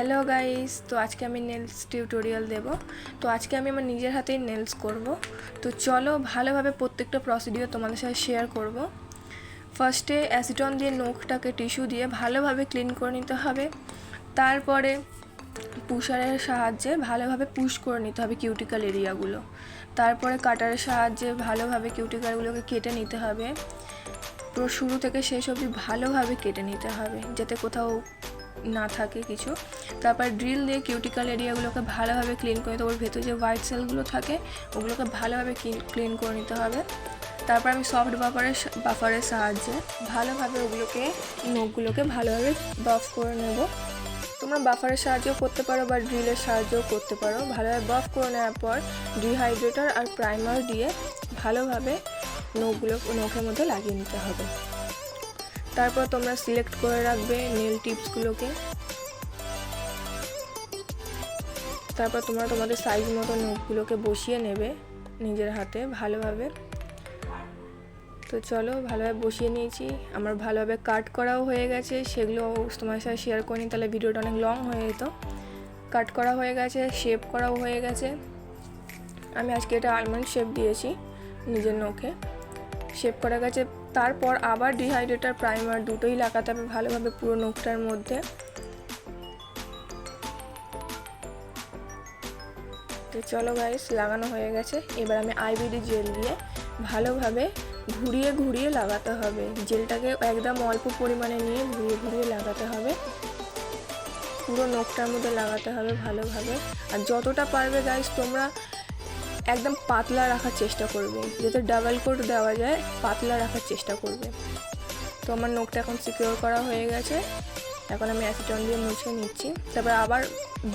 Hello guys, তো আজকে আমি নেলস টিউটোরিয়াল দেব। তো আজকে আমি আমার নিজের হাতেই নেলস করব। তো চলো ভালোভাবে প্রত্যেকটা প্রসিডিওর তোমাদের সাথে শেয়ার করব। ফার্স্টে অ্যাসিটন দিয়ে নখটাকে টিস্যু দিয়ে ভালোভাবে ক্লিন করে নিতে হবে। তারপরে পুশারের সাহায্যে ভালোভাবে পুশ করে নিতে হবে কিউটিক্যাল এরিয়াগুলো। তারপরে কাটারের সাহায্যে ভালোভাবে কিউটিক্যালগুলোকে কেটে নিতে হবে। পুরো শুরু থেকে শেষ অবধি ভালোভাবে কেটে নিতে হবে যাতে কোথাও না থাকে কিছু। তারপর ড্রিল দিয়ে কিউটিক্যাল এরিয়াগুলোকে ভালোভাবে ক্লিন করে নিতে হবে। ওর ভেতরে যে হোয়াইট সেলগুলো থাকে ওগুলোকে ভালোভাবে ক্লিন করে নিতে হবে। তারপর আমি সফট বাফারের সাহায্যে ভালোভাবে ওগুলোকে নখগুলোকে ভালোভাবে বাফ করে নেব। তোমরা বাফারের সাহায্যেও করতে পারো বা ড্রিলের সাহায্যেও করতে পারো। ভালোভাবে বাফ করে নেওয়ার পর ডিহাইড্রেটর আর প্রাইমার দিয়ে ভালোভাবে নখের মধ্যে লাগিয়ে নিতে হবে। তারপর তোমরা সিলেক্ট করে রাখবে নেল টিপসগুলোকে। তারপর তোমরা তোমাদের সাইজ মতো নখগুলোকে বসিয়ে নেবে নিজের হাতে ভালোভাবে। তো চলো ভালোভাবে বসিয়ে নিয়েছি, আমার ভালোভাবে কাট করাও হয়ে গেছে। সেগুলো তোমার সাথে শেয়ার করিনি, তাহলে ভিডিওটা অনেক লং হয়ে যেত। কাট করা হয়ে গেছে, শেপ করাও হয়ে গেছে। আমি আজকে এটা আলমন্ড শেপ দিয়েছি নিজের নখে, শেপ করা গেছে। তারপর আবার ডিহাইড্রেটর প্রাইমার দুটোই লাগাতে হবে ভালোভাবে পুরো নখটার মধ্যে। তো চলো গাইস, লাগানো হয়ে গেছে। এবার আমি আইবিডি জেল দিয়ে ভালোভাবে ঘুরিয়ে ঘুরিয়ে লাগাতে হবে। জেলটাকে একদম অল্প পরিমাণে নিয়ে ঘুরিয়ে ঘুরিয়ে লাগাতে হবে, পুরো নখটার মধ্যে লাগাতে হবে ভালোভাবে। আর যতটা পারবে গাইস তোমরা একদম পাতলা রাখার চেষ্টা করবে, যাতে ডাবল কোট দেওয়া যায়, পাতলা রাখার চেষ্টা করবে। তো আমার নখটা এখন সিকিউর করা হয়ে গেছে। এখন আমি অ্যাসিটন দিয়ে মুছে নিচ্ছি। তারপর আবার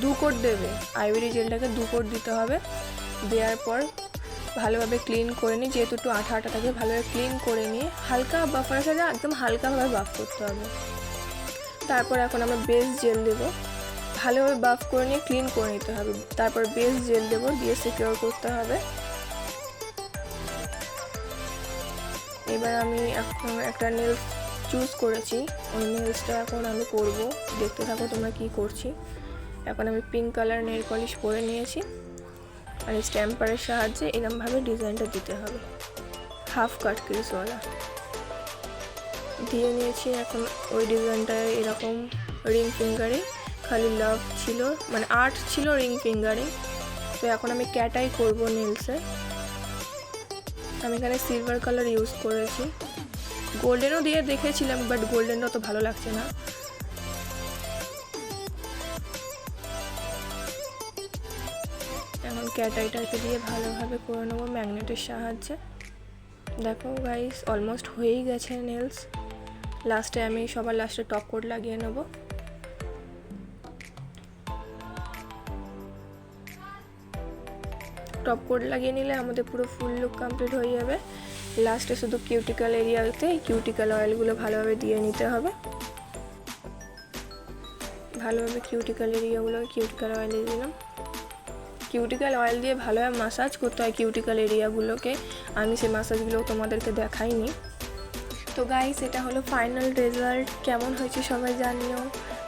2 কোট দেবে, আইবিডি জেলটাকে 2 কোট দিতে হবে। দেওয়ার পর ভালোভাবে ক্লিন করে নিই, যেহেতু একটু আঠা আঠা থাকে, ভালোভাবে ক্লিন করে নিয়ে হালকা বাফারের সাথে একদম হালকাভাবে বাফ করতে হবে। তারপর এখন আমরা বেস জেল দেবো, ভালোভাবে বাফ করে নিয়ে ক্লিন করে নিতে হবে। তারপর বেস জেল দেবো, দিয়ে সিকিউর করতে হবে। এবার আমি এখন একটা নেলস চুজ করেছি, ওই নেলসটা এখন আমি করব। দেখতে থাকো তোমরা কি করছি। এখন আমি পিঙ্ক কালার নেল পলিশ করে নিয়েছি, আর স্ট্যাম্পারের সাহায্যে এরকমভাবে ডিজাইনটা দিতে হবে, হাফ কাট ক্রিজওয়ালা দিয়ে নিয়েছি। এখন ওই ডিজাইনটায় এরকম রিং ফিঙ্গারিং, খালি লাভ ছিল, মানে আর্ট ছিল রিং ফিঙ্গারিং। তো এখন আমি ক্যাটাই করব নেলসে। আমি এখানে সিলভার কালার ইউজ করেছি, গোল্ডেনও দিয়ে দেখেছিলাম, বাট গোল্ডেনটা তো ভালো লাগছে না। এখন ক্যাটাইটাকে দিয়ে ভালোভাবে করে নেবো ম্যাগনেটের সাহায্যে। দেখো গাইস, অলমোস্ট হয়েই গেছে নেলস। লাস্টে আমি সবার লাস্টে টপ কোট লাগিয়ে নেব। টপ কোট লাগিয়ে নিলে আমাদের পুরো ফুল লুক কমপ্লিট হয়ে যাবে। লাস্টে শুধু কিউটিক্যাল এরিয়াতে কিউটিক্যাল অয়েলগুলো ভালোভাবে দিয়ে নিতে হবে। ভালোভাবে কিউটিক্যাল এরিয়াগুলো কিউটিক্যাল অয়েল দিয়ে দিলাম। কিউটিক্যাল অয়েল দিয়ে ভালোভাবে মাসাজ করতে হয় কিউটিক্যাল এরিয়াগুলোকে। আমি সেই মাসাজগুলো তোমাদেরকে দেখাইনি। তো গাইস, এটা হলো ফাইনাল রেজাল্ট। কেমন হয়েছে সবাই জানিও।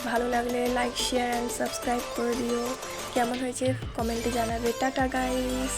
ভালো লাগলে লাইক, শেয়ার অ্যান্ড সাবস্ক্রাইব করে দিও। কেমন হয়েছে কমেন্টে জানাবে। Tata guys.